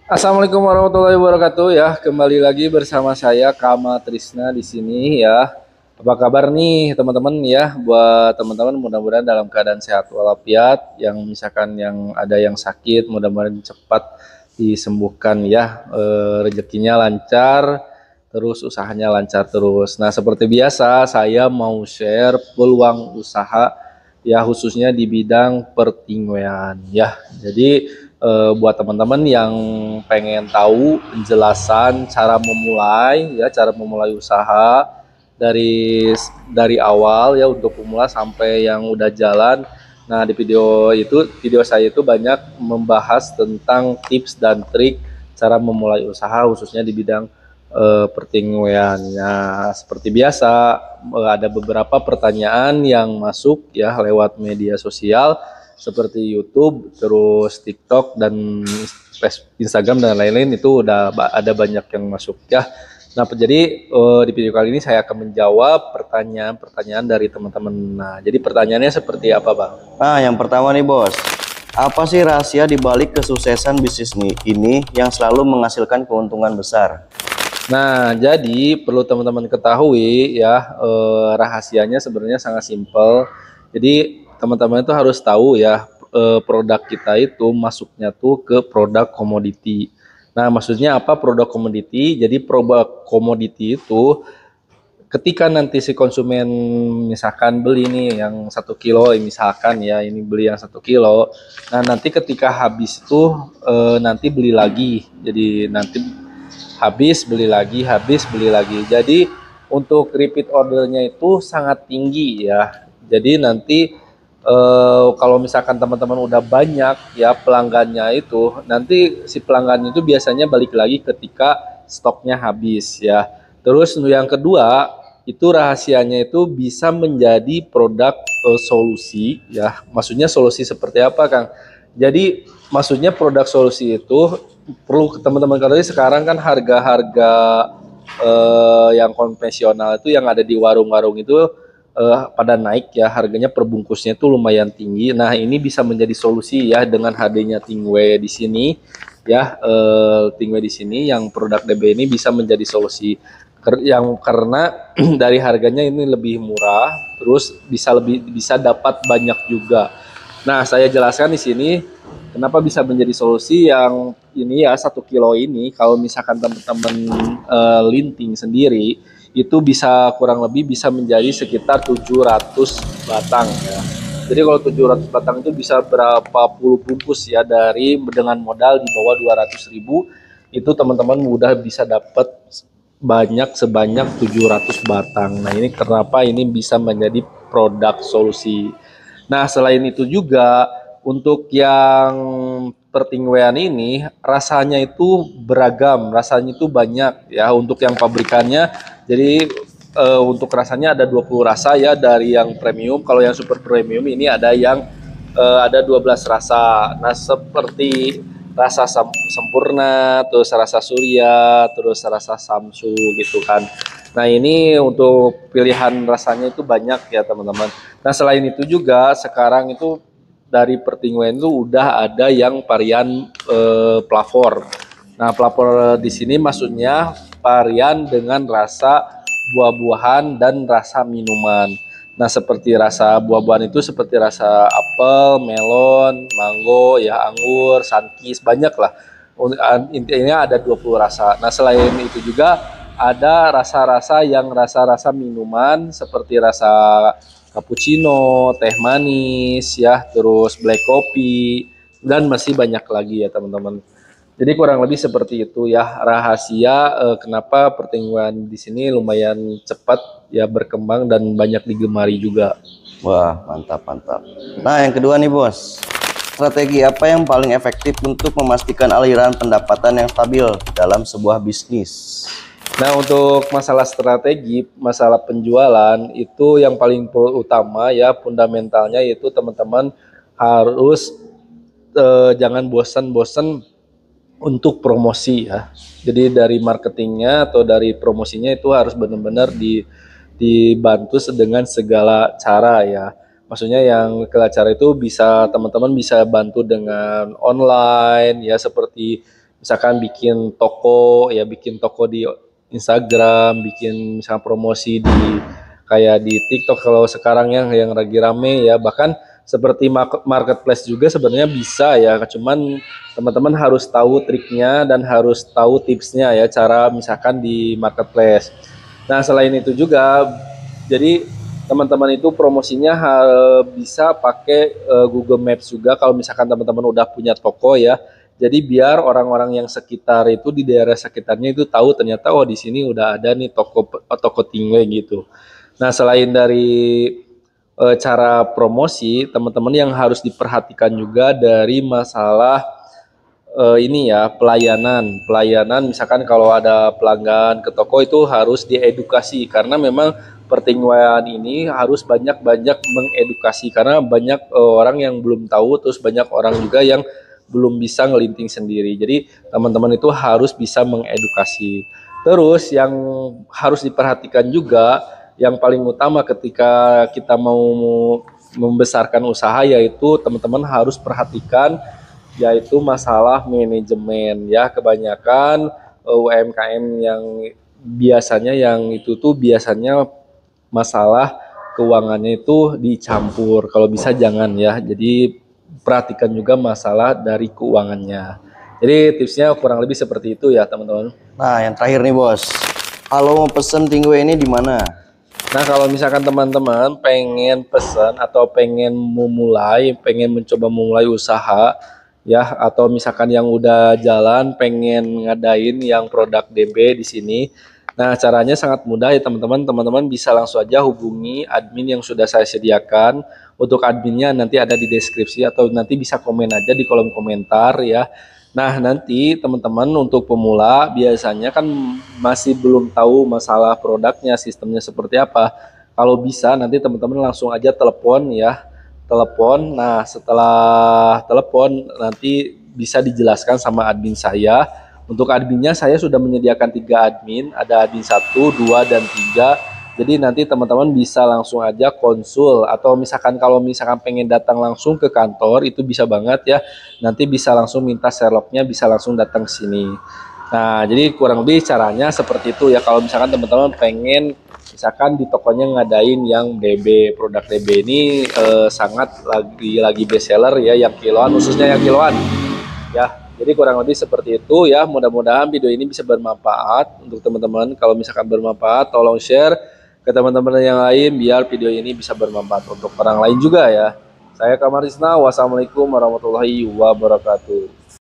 Assalamualaikum warahmatullahi wabarakatuh ya. Kembali lagi bersama saya Kama Trisna di sini ya. Apa kabar nih teman-teman ya? Buat teman-teman mudah-mudahan dalam keadaan sehat walafiat. Yang misalkan yang ada yang sakit mudah-mudahan cepat disembuhkan ya. Rezekinya lancar, terus usahanya lancar terus. Nah seperti biasa saya mau share peluang usaha ya khususnya di bidang pertingwean ya. Jadi buat teman-teman yang pengen tahu penjelasan cara memulai usaha dari awal ya untuk pemula sampai yang udah jalan. Nah, di video saya itu banyak membahas tentang tips dan trik cara memulai usaha khususnya di bidang pertingwean. Nah, seperti biasa ada beberapa pertanyaan yang masuk ya lewat media sosial seperti YouTube, terus TikTok dan Instagram dan lain-lain itu udah ada banyak yang masuk ya. Nah, jadi di video kali ini saya akan menjawab pertanyaan-pertanyaan dari teman-teman. Nah, jadi pertanyaannya seperti apa, Bang? Nah, yang pertama nih bos, apa sih rahasia di balik kesuksesan bisnis ini yang selalu menghasilkan keuntungan besar? Nah, jadi perlu teman-teman ketahui ya, rahasianya sebenarnya sangat simpel. Jadi teman-teman itu harus tahu ya, produk kita itu masuknya tuh ke produk komoditi. Nah, maksudnya apa produk komoditi? Jadi produk komoditi itu ketika nanti si konsumen misalkan beli nih yang 1 kilo, misalkan ya ini beli yang 1 kilo. Nah, nanti ketika habis itu nanti beli lagi. Jadi nanti habis beli lagi. Jadi untuk repeat ordernya itu sangat tinggi ya. Jadi nanti kalau misalkan teman-teman udah banyak ya pelanggannya itu, nanti si pelanggan itu biasanya balik lagi ketika stoknya habis ya. Terus yang kedua, itu rahasianya itu bisa menjadi produk solusi ya. Maksudnya solusi seperti apa, Kang? Jadi maksudnya produk solusi itu perlu teman-teman ketahui sekarang kan harga-harga yang konvensional itu yang ada di warung-warung itu pada naik ya, harganya per bungkusnya itu lumayan tinggi. Nah, ini bisa menjadi solusi ya dengan hadirnya Tingwe di sini ya, Tingwe di sini yang produk DB ini bisa menjadi solusi yang karena dari harganya ini lebih murah, terus bisa dapat banyak juga. Nah, saya jelaskan di sini kenapa bisa menjadi solusi yang ini ya 1 kilo ini kalau misalkan teman-teman linting sendiri itu bisa kurang lebih bisa menjadi sekitar 700 batang ya. Jadi kalau 700 batang itu bisa berapa puluh bungkus ya dengan modal di bawah 200.000 itu teman-teman mudah bisa dapat sebanyak 700 batang. Nah, ini kenapa ini bisa menjadi produk solusi. Nah, selain itu juga untuk yang pertingwean ini rasanya itu beragam, rasanya itu banyak ya untuk yang pabrikannya. Jadi untuk rasanya ada 20 rasa ya dari yang premium. Kalau yang super premium ini ada 12 rasa. Nah, seperti rasa sempurna, terus rasa surya, terus rasa samsu gitu kan. Nah, ini untuk pilihan rasanya itu banyak ya teman-teman. Nah, selain itu juga sekarang itu dari pertinguen itu udah ada yang varian plafor. Nah, plafor di sini maksudnya varian dengan rasa buah-buahan dan rasa minuman. Nah, seperti rasa buah-buahan itu seperti rasa apel, melon, mango, ya anggur, sunkist, banyak lah. Intinya ada 20 rasa. Nah, selain itu juga ada rasa-rasa minuman seperti rasa cappuccino, teh manis ya, terus black coffee dan masih banyak lagi ya teman-teman. Jadi kurang lebih seperti itu ya rahasia kenapa pertumbuhan di sini lumayan cepat ya berkembang dan banyak digemari juga. Wah, mantap mantap. Nah, yang kedua nih bos, strategi apa yang paling efektif untuk memastikan aliran pendapatan yang stabil dalam sebuah bisnis? Nah, untuk masalah strategi, masalah penjualan itu yang paling utama ya fundamentalnya yaitu teman-teman harus jangan bosan-bosan untuk promosi ya. Jadi dari marketingnya atau dari promosinya itu harus benar-benar dibantu dengan segala cara ya. Maksudnya yang segala cara itu bisa teman-teman bisa bantu dengan online ya seperti misalkan bikin toko ya, bikin toko di Instagram, bikin misalkan promosi di kayak di TikTok kalau sekarang yang lagi rame ya, bahkan seperti marketplace juga sebenarnya bisa ya, cuman teman-teman harus tahu triknya dan harus tahu tipsnya ya, cara misalkan di marketplace. Nah, selain itu juga, jadi teman-teman itu promosinya bisa pakai Google Maps juga kalau misalkan teman-teman udah punya toko ya. Jadi biar orang-orang yang sekitar itu, di daerah sekitarnya itu tahu ternyata oh di sini udah ada nih toko Tingwe gitu. Nah, selain dari cara promosi, teman-teman yang harus diperhatikan juga dari masalah ini ya, pelayanan misalkan kalau ada pelanggan ke toko itu harus diedukasi, karena memang pertingguan ini harus banyak-banyak mengedukasi, karena banyak orang yang belum tahu, terus banyak orang juga yang belum bisa ngelinting sendiri. Jadi teman-teman itu harus bisa mengedukasi. Terus yang harus diperhatikan juga, yang paling utama ketika kita mau membesarkan usaha, yaitu teman-teman harus perhatikan yaitu masalah manajemen ya. Kebanyakan UMKM yang biasanya yang itu tuh biasanya masalah keuangannya itu dicampur. Kalau bisa jangan ya. Jadi perhatikan juga masalah dari keuangannya. Jadi tipsnya kurang lebih seperti itu ya teman-teman. Nah, yang terakhir nih bos, kalau mau pesen Tingwe ini di mana? Nah, kalau misalkan teman-teman pengen pesan atau pengen mencoba memulai usaha ya, atau misalkan yang udah jalan pengen ngadain yang produk DB di sini. Nah, caranya sangat mudah ya teman-teman. Teman-teman bisa langsung aja hubungi admin yang sudah saya sediakan. Untuk adminnya nanti ada di deskripsi, atau nanti bisa komen aja di kolom komentar ya. Nah, nanti teman-teman untuk pemula biasanya kan masih belum tahu masalah produknya, sistemnya seperti apa. Kalau bisa nanti teman-teman langsung aja telepon ya. Telepon. Nah, setelah telepon nanti bisa dijelaskan sama admin saya. Untuk adminnya saya sudah menyediakan 3 admin, ada admin 1, 2, dan 3. Jadi nanti teman-teman bisa langsung aja konsul, atau misalkan kalau misalkan pengen datang langsung ke kantor itu bisa banget ya. Nanti bisa langsung minta Sherlocknya, bisa langsung datang ke sini. Nah, jadi kurang lebih caranya seperti itu ya. Kalau misalkan teman-teman pengen misalkan di tokonya ngadain yang DB, produk DB ini sangat lagi best seller ya, yang kiloan, khususnya yang kiloan ya. Jadi kurang lebih seperti itu ya. Mudah-mudahan video ini bisa bermanfaat untuk teman-teman. Kalau misalkan bermanfaat, tolong share ke teman-teman yang lain biar video ini bisa bermanfaat untuk orang lain juga ya. Saya Kamarisna, wassalamualaikum warahmatullahi wabarakatuh.